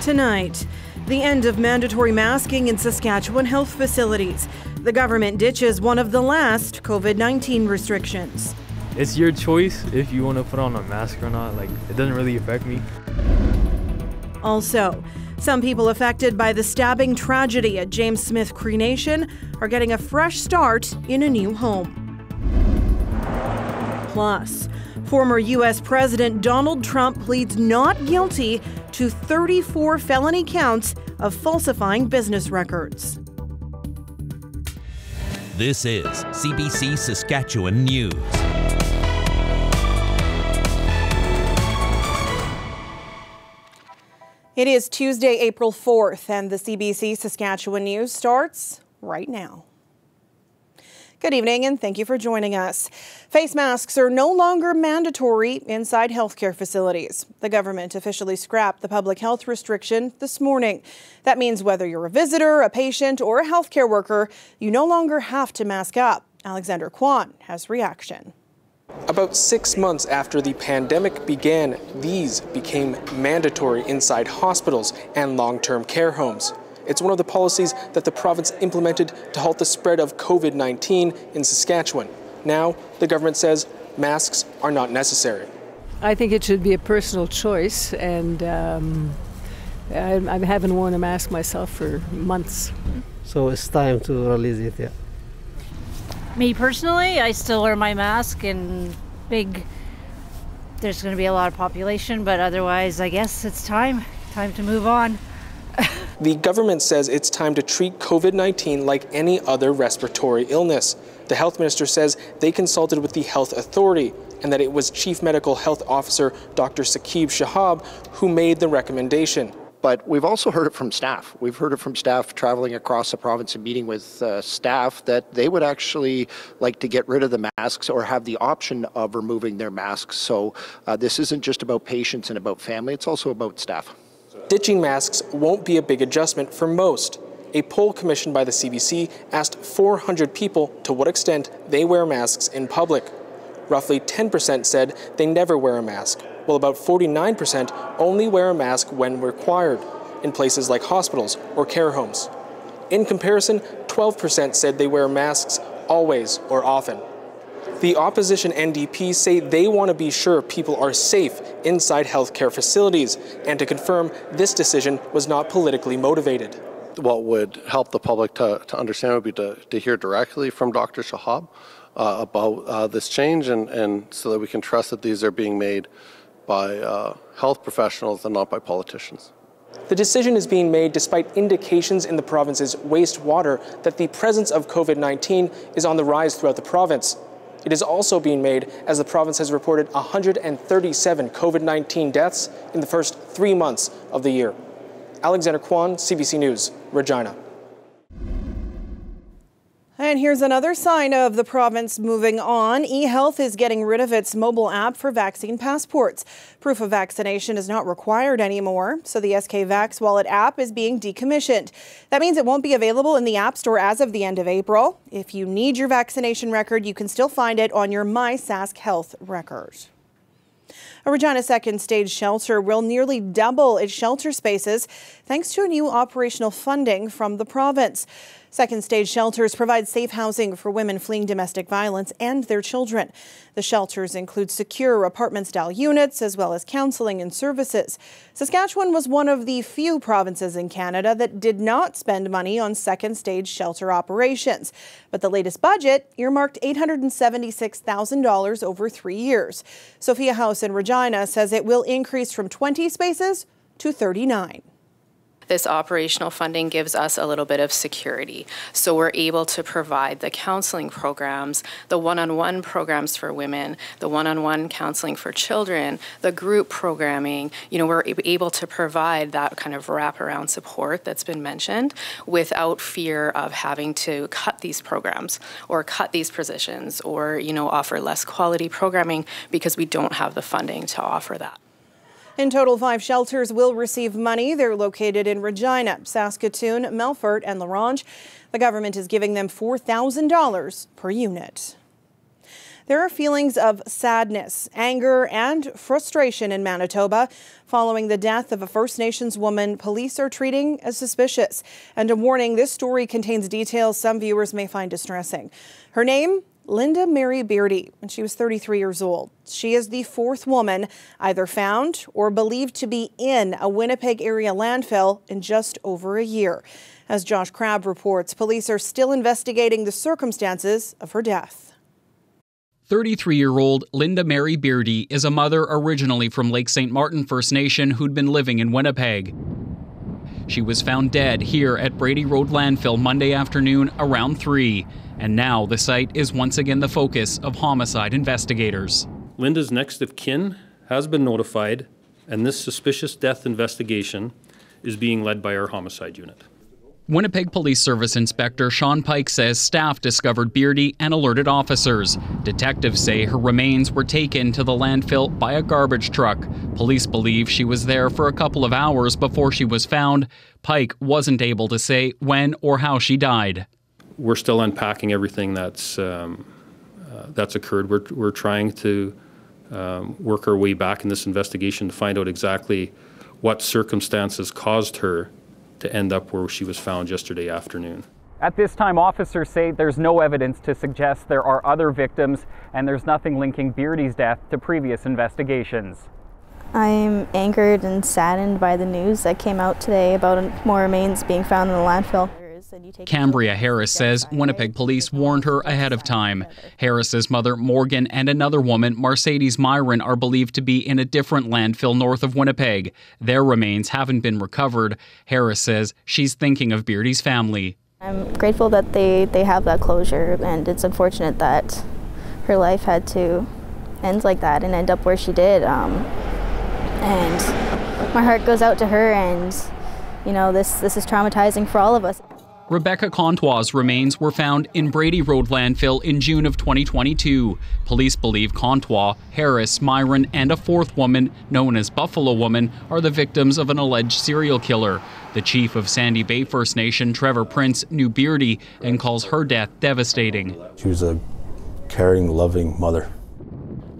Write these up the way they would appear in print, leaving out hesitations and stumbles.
Tonight, the end of mandatory masking in Saskatchewan health facilities. The government ditches one of the last COVID-19 restrictions. It's your choice if you want to put on a mask or not. Like, it doesn't really affect me. Also, some people affected by the stabbing tragedy at James Smith Cree Nation are getting a fresh start in a new home. Plus, former U.S. President Donald Trump pleads not guilty to 34 felony counts of falsifying business records. This is CBC Saskatchewan News. It is Tuesday, April 4th, and the CBC Saskatchewan News starts right now. Good evening, and thank you for joining us. Face masks are no longer mandatory inside healthcare facilities. The government officially scrapped the public health restriction this morning. That means whether you're a visitor, a patient, or a healthcare worker, you no longer have to mask up. Alexander Kwan has reaction. About 6 months after the pandemic began, these became mandatory inside hospitals and long-term care homes. It's one of the policies that the province implemented to halt the spread of COVID-19 in Saskatchewan. Now, the government says masks are not necessary. I think it should be a personal choice, and I haven't worn a mask myself for months. So it's time to release it, yeah. Me personally, I still wear my mask, and there's going to be a lot of population, but otherwise, I guess it's time to move on. The government says it's time to treat COVID-19 like any other respiratory illness. The health minister says they consulted with the Health Authority and that it was Chief Medical Health Officer Dr. Saqib Shahab who made the recommendation. But we've also heard it from staff. We've heard it from staff traveling across the province and meeting with staff that they would actually like to get rid of the masks or have the option of removing their masks. So this isn't just about patients and about family, it's also about staff. Ditching masks won't be a big adjustment for most. A poll commissioned by the CBC asked 400 people to what extent they wear masks in public. Roughly 10% said they never wear a mask, while about 49% only wear a mask when required, in places like hospitals or care homes. In comparison, 12% said they wear masks always or often. The opposition NDPs say they want to be sure people are safe inside healthcare facilities and to confirm this decision was not politically motivated. What would help the public to understand would be to hear directly from Dr. Shahab about this change and so that we can trust that these are being made by health professionals and not by politicians. The decision is being made despite indications in the province's wastewater that the presence of COVID-19 is on the rise throughout the province. It is also being made as the province has reported 137 COVID-19 deaths in the first 3 months of the year. Alexander Kwan, CBC News, Regina. And here's another sign of the province moving on. eHealth is getting rid of its mobile app for vaccine passports. Proof of vaccination is not required anymore, so the SK Vax Wallet app is being decommissioned. That means it won't be available in the App Store as of the end of April. If you need your vaccination record, you can still find it on your My Sask Health record. A Regina second stage shelter will nearly double its shelter spaces thanks to a new operational funding from the province. Second stage shelters provide safe housing for women fleeing domestic violence and their children. The shelters include secure apartment-style units as well as counseling and services. Saskatchewan was one of the few provinces in Canada that did not spend money on second stage shelter operations. But the latest budget earmarked $876,000 over 3 years. Sophia House in Regina says it will increase from 20 spaces to 39. This operational funding gives us a little bit of security. So we're able to provide the counseling programs, the one-on-one programs for women, the one-on-one counseling for children, the group programming. We're able to provide that kind of wraparound support that's been mentioned without fear of having to cut these programs or cut these positions or, offer less quality programming because we don't have the funding to offer that. In total, 5 shelters will receive money. They're located in Regina, Saskatoon, Melfort, and La Ronge. The government is giving them $4,000 per unit. There are feelings of sadness, anger, and frustration in Manitoba following the death of a First Nations woman police are treating as suspicious. And a warning, this story contains details some viewers may find distressing. Her name? Linda Mary Beardy, and she was 33 years old. She is the fourth woman either found or believed to be in a Winnipeg area landfill in just over a year. As Josh Crabb reports, police are still investigating the circumstances of her death. 33-year-old Linda Mary Beardy is a mother originally from Lake St. Martin First Nation who'd been living in Winnipeg. She was found dead here at Brady Road Landfill Monday afternoon around 3, and now the site is once again the focus of homicide investigators. Linda's next of kin has been notified, and this suspicious death investigation is being led by our homicide unit. Winnipeg Police Service Inspector Sean Pike says staff discovered Beardy and alerted officers. Detectives say her remains were taken to the landfill by a garbage truck. Police believe she was there for a couple of hours before she was found. Pike wasn't able to say when or how she died. We're still unpacking everything that's occurred. We're trying to work our way back in this investigation to find out exactly what circumstances caused her to end up where she was found yesterday afternoon. At this time, officers say there's no evidence to suggest there are other victims, and there's nothing linking Beardy's death to previous investigations. I'm angered and saddened by the news that came out today about more remains being found in the landfill. Cambria Harris says Winnipeg police warned her ahead of time. Harris's mother, Morgan, and another woman, Mercedes Myron, are believed to be in a different landfill north of Winnipeg. Their remains haven't been recovered. Harris says she's thinking of Beardy's family. I'm grateful that they have that closure, and it's unfortunate that her life had to end like that and end up where she did. And my heart goes out to her, and you know, this is traumatizing for all of us. Rebecca Contois' remains were found in Brady Road landfill in June of 2022. Police believe Contois, Harris, Myron, and a fourth woman, known as Buffalo Woman, are the victims of an alleged serial killer. The chief of Sandy Bay First Nation, Trevor Prince, knew Beardy and calls her death devastating. She was a caring, loving mother.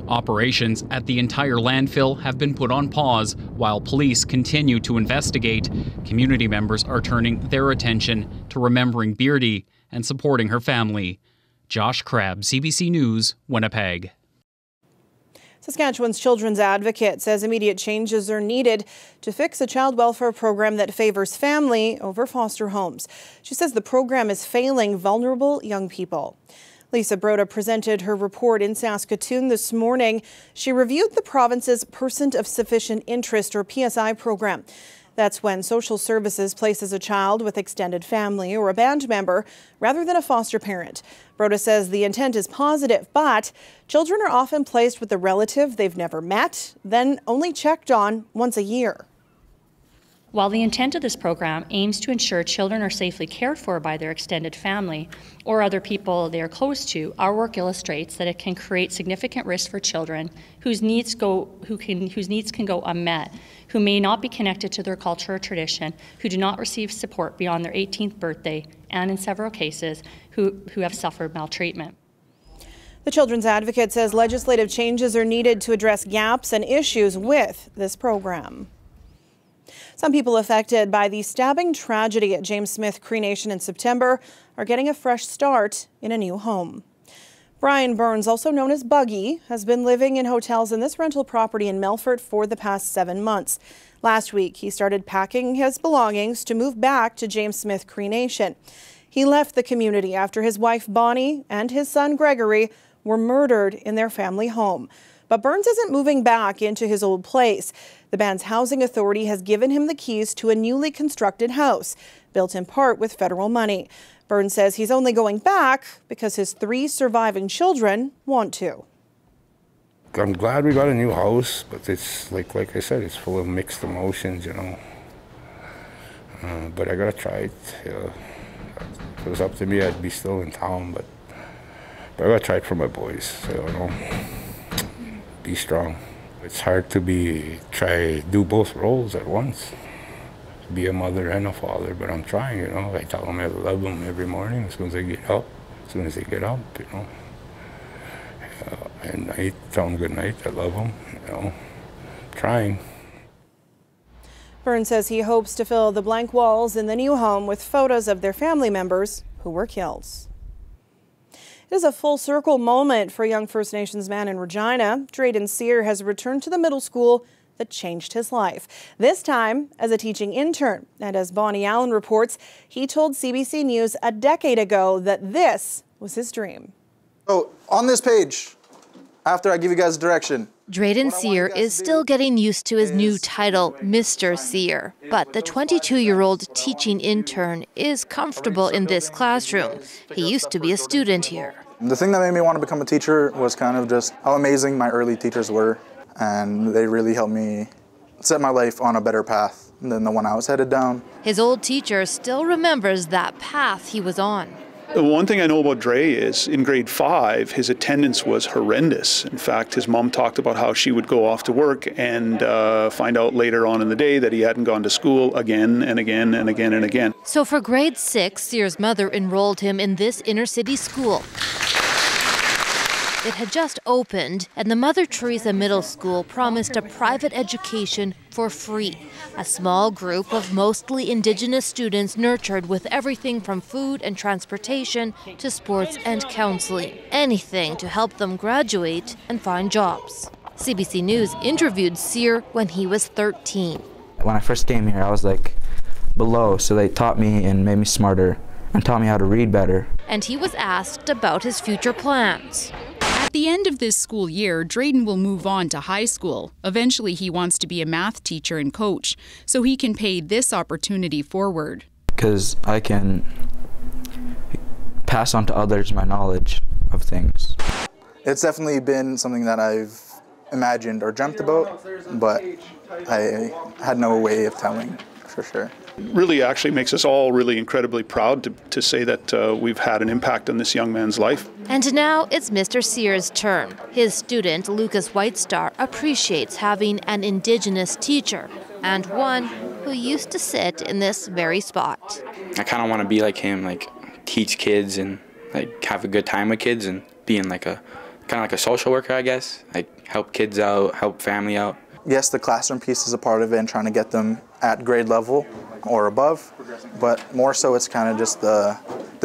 Operations at the entire landfill have been put on pause while police continue to investigate. Community members are turning their attention to remembering Beardy and supporting her family. Josh Crabb, CBC News, Winnipeg. Saskatchewan's children's advocate says immediate changes are needed to fix a child welfare program that favors family over foster homes. She says the program is failing vulnerable young people. Lisa Broda presented her report in Saskatoon this morning. She reviewed the province's Person of Sufficient Interest, or PSI, program. That's when social services places a child with extended family or a band member rather than a foster parent. Broda says the intent is positive, but children are often placed with a relative they've never met, then only checked on once a year. While the intent of this program aims to ensure children are safely cared for by their extended family or other people they are close to, our work illustrates that it can create significant risk for children whose needs can go unmet, who may not be connected to their culture or tradition, who do not receive support beyond their 18th birthday, and in several cases, who have suffered maltreatment. The Children's Advocate says legislative changes are needed to address gaps and issues with this program. Some people affected by the stabbing tragedy at James Smith Cree Nation in September are getting a fresh start in a new home. Brian Burns, also known as Buggy, has been living in hotels in this rental property in Melfort for the past 7 months. Last week, he started packing his belongings to move back to James Smith Cree Nation. He left the community after his wife Bonnie and his son Gregory were murdered in their family home. But Burns isn't moving back into his old place. The band's housing authority has given him the keys to a newly constructed house, built in part with federal money. Burns says he's only going back because his 3 surviving children want to. I'm glad we got a new house, but it's like I said, it's full of mixed emotions, you know. But I gotta try it. If it was up to me, I'd be still in town, but I gotta try it for my boys. So, you know, be strong. It's hard to do both roles at once. Be a mother and a father, but I'm trying, you know. I tell them I love them every morning as soon as they get up, you know. And I tell them good night. I love them, you know, trying. Burns says he hopes to fill the blank walls in the new home with photos of their family members who were killed. It is a full circle moment for a young First Nations man in Regina. Drayden Sear has returned to the middle school that changed his life, this time as a teaching intern. And as Bonnie Allen reports, he told CBC News a decade ago that this was his dream. So on this page, after I give you guys direction, Drayden Sear is still getting used to his new title, Mr. Sear, but the 22-year-old teaching intern is comfortable in this classroom. He used to be a student here. The thing that made me want to become a teacher was kind of just how amazing my early teachers were, and they really helped me set my life on a better path than the one I was headed down. His old teacher still remembers that path he was on. One thing I know about Dre is in grade 5, his attendance was horrendous. In fact, his mom talked about how she would go off to work and find out later on in the day that he hadn't gone to school again and again and again and again. So for grade 6, Sear's mother enrolled him in this inner city school. It had just opened, and the Mother Teresa Middle School promised a private education for free. A small group of mostly Indigenous students nurtured with everything from food and transportation to sports and counseling. Anything to help them graduate and find jobs. CBC News interviewed Sear when he was 13. When I first came here, I was like below, so they taught me and made me smarter and taught me how to read better. And he was asked about his future plans. At the end of this school year, Drayden will move on to high school. Eventually, he wants to be a math teacher and coach, so he can pay this opportunity forward. Because I can pass on to others my knowledge of things. It's definitely been something that I've imagined or dreamt about, but I had no way of telling for sure. Really actually makes us all really incredibly proud to say that we've had an impact on this young man's life. And now it's Mr. Sear's turn. His student, Lucas Whitestar, appreciates having an Indigenous teacher and one who used to sit in this very spot. I kind of want to be like him, like teach kids and like have a good time with kids and being like a kind of like a social worker, I guess, like help kids out, help family out. Yes, the classroom piece is a part of it and trying to get them at grade level or above, but more so it's kind of just the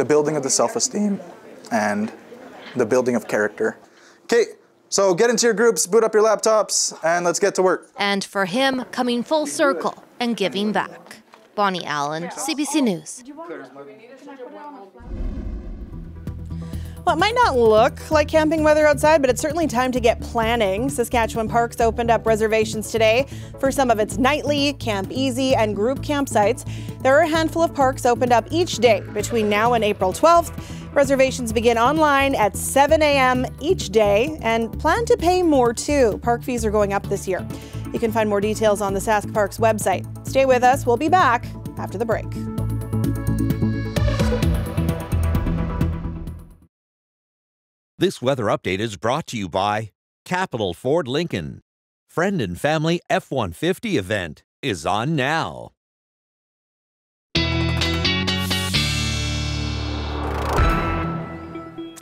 building of the self-esteem and the building of character. Okay, so get into your groups, boot up your laptops, and let's get to work. And for him, coming full circle and giving back. Bonnie Allen, CBC News. Well, it might not look like camping weather outside, but it's certainly time to get planning. Saskatchewan Parks opened up reservations today for some of its nightly, Camp Easy, and group campsites. There are a handful of parks opened up each day between now and April 12th. Reservations begin online at 7 a.m. each day and plan to pay more too. Park fees are going up this year. You can find more details on the Sask Parks website. Stay with us. We'll be back after the break. This weather update is brought to you by Capital Ford Lincoln. Friend and Family F-150 event is on now.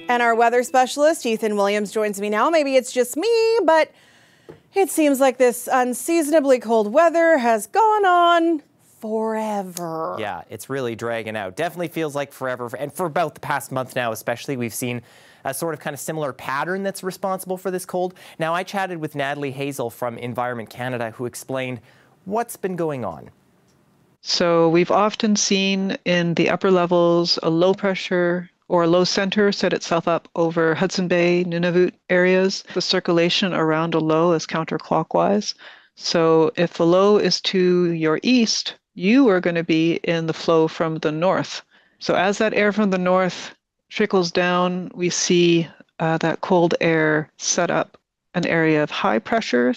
And our weather specialist, Ethan Williams, joins me now. Maybe it's just me, but it seems like this unseasonably cold weather has gone on forever. Yeah, it's really dragging out. Definitely feels like forever. And for about the past month now, especially, we've seen a sort of kind of similar pattern that's responsible for this cold. Now, I chatted with Natalie Hazel from Environment Canada, who explained what's been going on. So we've often seen in the upper levels a low pressure or a low center set itself up over Hudson Bay, Nunavut areas. The circulation around a low is counterclockwise. So if the low is to your east, you are going to be in the flow from the north. So as that air from the north trickles down, we see that cold air set up an area of high pressure.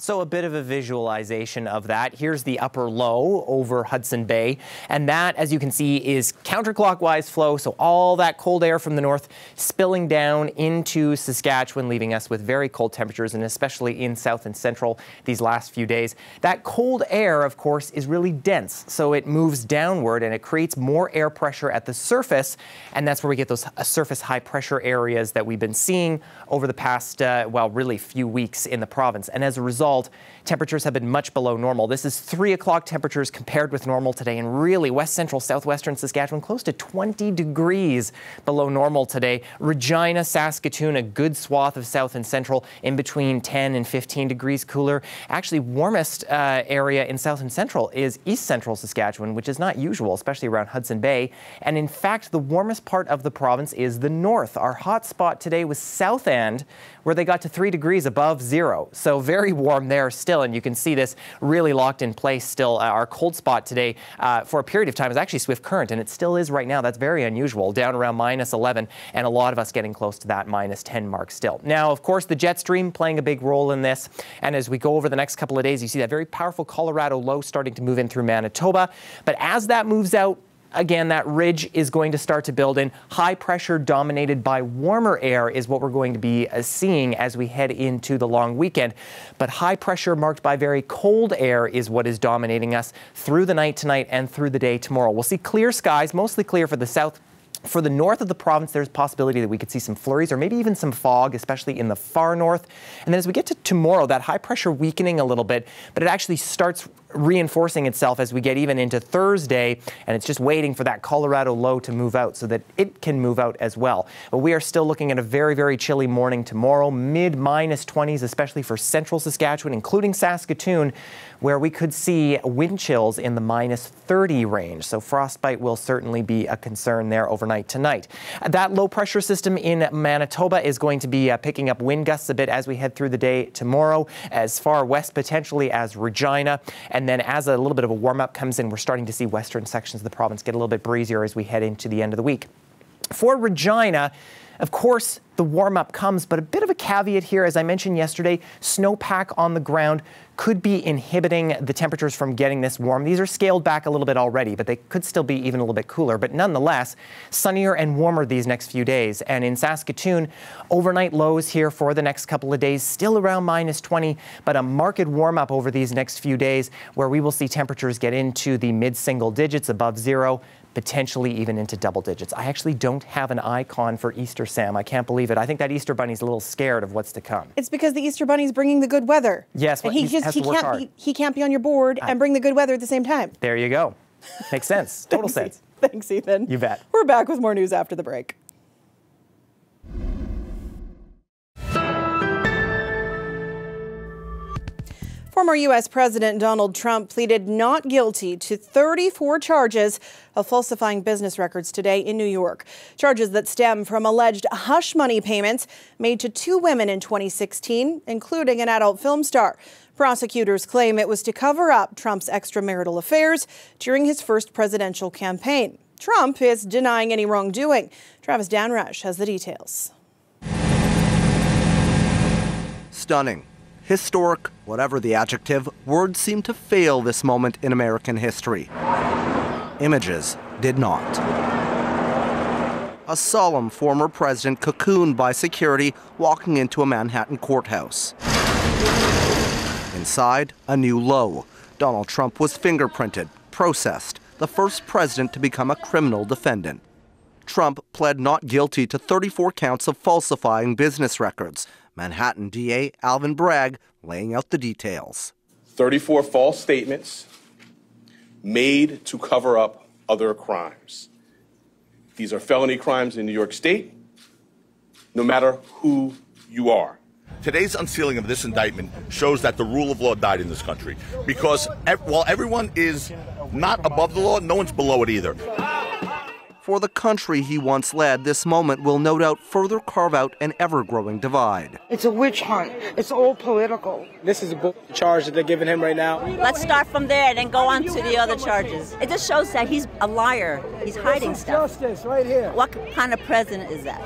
So a bit of a visualization of that. Here's the upper low over Hudson Bay. And that, as you can see, is counterclockwise flow. So all that cold air from the north spilling down into Saskatchewan, leaving us with very cold temperatures, and especially in south and central these last few days. That cold air, of course, is really dense. So it moves downward and it creates more air pressure at the surface. And that's where we get those surface high pressure areas that we've been seeing over the past, well, really few weeks in the province. And as a result, temperatures have been much below normal. This is 3 o'clock temperatures compared with normal today, and really west central, southwestern Saskatchewan close to 20 degrees below normal today. Regina, Saskatoon, a good swath of south and central in between 10 and 15 degrees cooler. Actually, warmest area in south and central is east central Saskatchewan, which is not usual, especially around Hudson Bay. And in fact, the warmest part of the province is the north. Our hot spot today was South End, where they got to 3 degrees above zero. So very warm there still, and you can see this really locked in place still. Our cold spot today for a period of time is actually Swift Current, and it still is right now. That's very unusual, down around -11, and a lot of us getting close to that -10 mark still. Now, of course, the jet stream playing a big role in this, and as we go over the next couple of days, you see that very powerful Colorado low starting to move in through Manitoba. But as that moves out, again, that ridge is going to start to build in. High pressure dominated by warmer air is what we're going to be seeing as we head into the long weekend. But high pressure marked by very cold air is what is dominating us through the night tonight and through the day tomorrow. We'll see clear skies, mostly clear for the south. For the north of the province, there's a possibility that we could see some flurries or maybe even some fog, especially in the far north. And then as we get to tomorrow, that high pressure weakening a little bit, but it actually starts reinforcing itself as we get even into Thursday, and it's just waiting for that Colorado low to move out so that it can move out as well. But we are still looking at a very, very chilly morning tomorrow, mid -20s, especially for central Saskatchewan, including Saskatoon, where we could see wind chills in the -30 range. So frostbite will certainly be a concern there overnight tonight. That low pressure system in Manitoba is going to be picking up wind gusts a bit as we head through the day tomorrow, as far west potentially as Regina. And then as a little bit of a warm-up comes in, we're starting to see western sections of the province get a little bit breezier as we head into the end of the week. For Regina, of course, the warm-up comes, but a bit of a caveat here. As I mentioned yesterday, snowpack on the ground could be inhibiting the temperatures from getting this warm. These are scaled back a little bit already, but they could still be even a little bit cooler. But nonetheless, sunnier and warmer these next few days. And in Saskatoon, overnight lows here for the next couple of days, still around -20, but a marked warm-up over these next few days where we will see temperatures get into the mid-single digits above zero, potentially even into double digits. I actually don't have an icon for Easter, Sam. I can't believe it. I think that Easter Bunny's a little scared of what's to come. It's because the Easter Bunny's bringing the good weather. Yes, but he can't be on your board and bring the good weather at the same time. There you go. Makes sense. Total sense. Thanks, Ethan. You bet. We're back with more news after the break. Former U.S. President Donald Trump pleaded not guilty to 34 charges of falsifying business records today in New York. Charges that stem from alleged hush money payments made to 2 women in 2016, including an adult film star. Prosecutors claim it was to cover up Trump's extramarital affairs during his first presidential campaign. Trump is denying any wrongdoing. Travis Danrush has the details. Stunning. Historic, whatever the adjective, words seem to fail this moment in American history. Images did not. A solemn former president cocooned by security walking into a Manhattan courthouse. Inside, a new low. Donald Trump was fingerprinted, processed, the first president to become a criminal defendant. Trump pled not guilty to 34 counts of falsifying business records. Manhattan DA Alvin Bragg laying out the details. 34 false statements made to cover up other crimes. These are felony crimes in New York State, no matter who you are. Today's unsealing of this indictment shows that the rule of law died in this country. Because while everyone is not above the law, no one's below it either. For the country he once led, this moment will no doubt further carve out an ever-growing divide. It's a witch hunt. It's all political. This is a charge that they're giving him right now. Let's start from there and then go on to the other charges. It just shows that he's a liar. He's hiding stuff. Justice right here. What kind of president is that?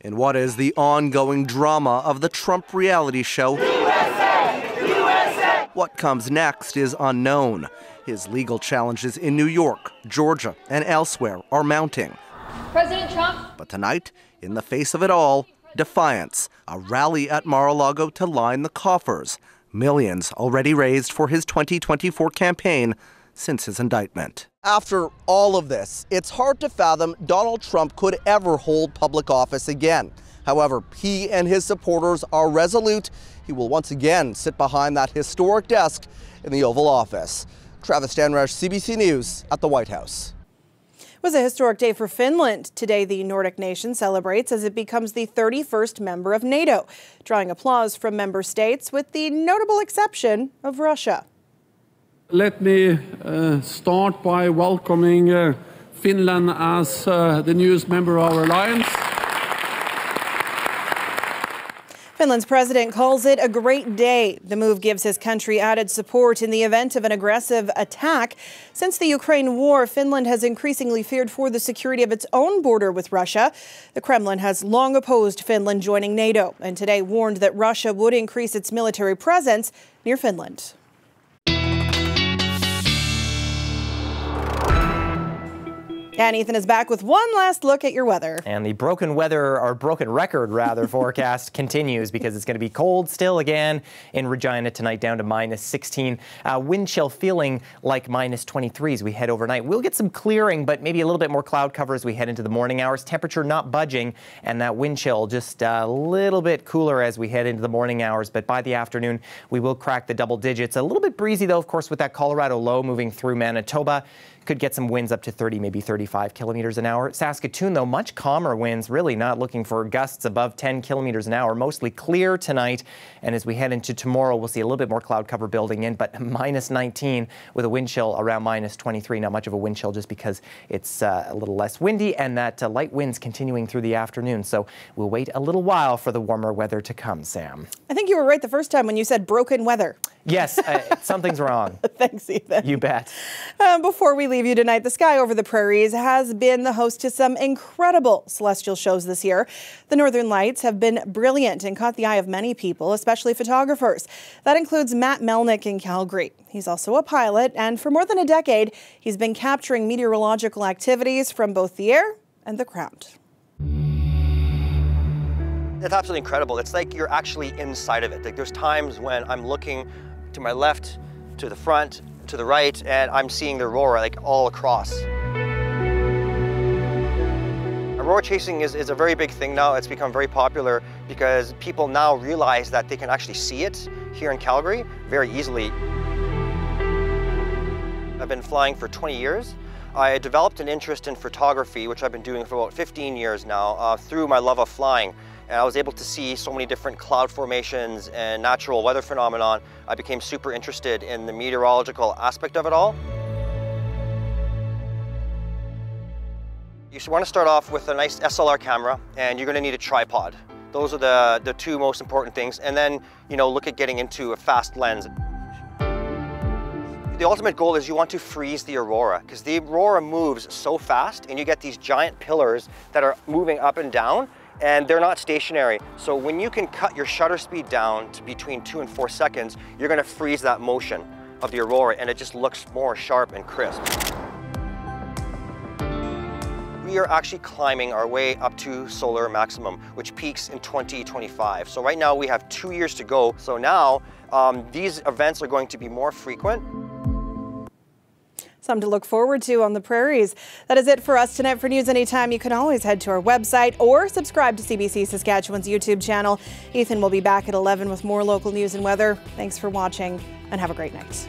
In what is the ongoing drama of the Trump reality show, USA! USA! What comes next is unknown. His legal challenges in New York, Georgia, and elsewhere are mounting. President Trump. But tonight, in the face of it all, defiance, a rally at Mar-a-Lago to line the coffers. Millions already raised for his 2024 campaign since his indictment. After all of this, it's hard to fathom Donald Trump could ever hold public office again. However, he and his supporters are resolute. He will once again sit behind that historic desk in the Oval Office. Travis Stanrush, CBC News at the White House. It was a historic day for Finland. Today, the Nordic nation celebrates as it becomes the 31st member of NATO, drawing applause from member states with the notable exception of Russia. Let me start by welcoming Finland as the newest member of our alliance. Finland's president calls it a great day. The move gives his country added support in the event of an aggressive attack. Since the Ukraine war, Finland has increasingly feared for the security of its own border with Russia. The Kremlin has long opposed Finland joining NATO and today warned that Russia would increase its military presence near Finland. And Ethan is back with one last look at your weather. And the broken record forecast continues because it's going to be cold still again in Regina tonight, down to -16. Wind chill feeling like -23 as we head overnight. We'll get some clearing, but maybe a little bit more cloud cover as we head into the morning hours. Temperature not budging, and that wind chill just a little bit cooler as we head into the morning hours. But by the afternoon, we will crack the double digits. A little bit breezy, though, of course, with that Colorado low moving through Manitoba. Could get some winds up to 30, maybe 35 kilometers an hour. Saskatoon, though, much calmer winds, really not looking for gusts above 10 kilometers an hour. Mostly clear tonight. And as we head into tomorrow, we'll see a little bit more cloud cover building in, but -19 with a wind chill around -23. Not much of a wind chill just because it's a little less windy, and that light winds continuing through the afternoon. So we'll wait a little while for the warmer weather to come, Sam. I think you were right the first time when you said broken weather. Yes, something's wrong. Thanks, Ethan. You bet. Before we leave you tonight, the sky over the prairies has been the host to some incredible celestial shows this year. The Northern Lights have been brilliant and caught the eye of many people, especially photographers. That includes Matt Melnick in Calgary. He's also a pilot, and for more than a decade, he's been capturing meteorological activities from both the air and the ground. It's absolutely incredible. It's like you're actually inside of it. Like there's times when I'm looking to my left, to the front, to the right, and I'm seeing the aurora like all across. Aurora chasing is a very big thing now. It's become very popular because people now realize that they can actually see it here in Calgary very easily. I've been flying for 20 years. I developed an interest in photography, which I've been doing for about 15 years now, through my love of flying. And I was able to see so many different cloud formations and natural weather phenomenon. I became super interested in the meteorological aspect of it all. You want to start off with a nice SLR camera, and you're going to need a tripod. Those are the two most important things. And then, look at getting into a fast lens. The ultimate goal is you want to freeze the aurora, because the aurora moves so fast, and you get these giant pillars that are moving up and down, and they're not stationary. So when you can cut your shutter speed down to between 2 and 4 seconds, you're going to freeze that motion of the aurora, and it just looks more sharp and crisp. We are actually climbing our way up to solar maximum, which peaks in 2025. So right now we have 2 years to go. So now these events are going to be more frequent. Something to look forward to on the prairies. That is it for us tonight. For news anytime, you can always head to our website or subscribe to CBC Saskatchewan's YouTube channel. Ethan will be back at 11 with more local news and weather. Thanks for watching and have a great night.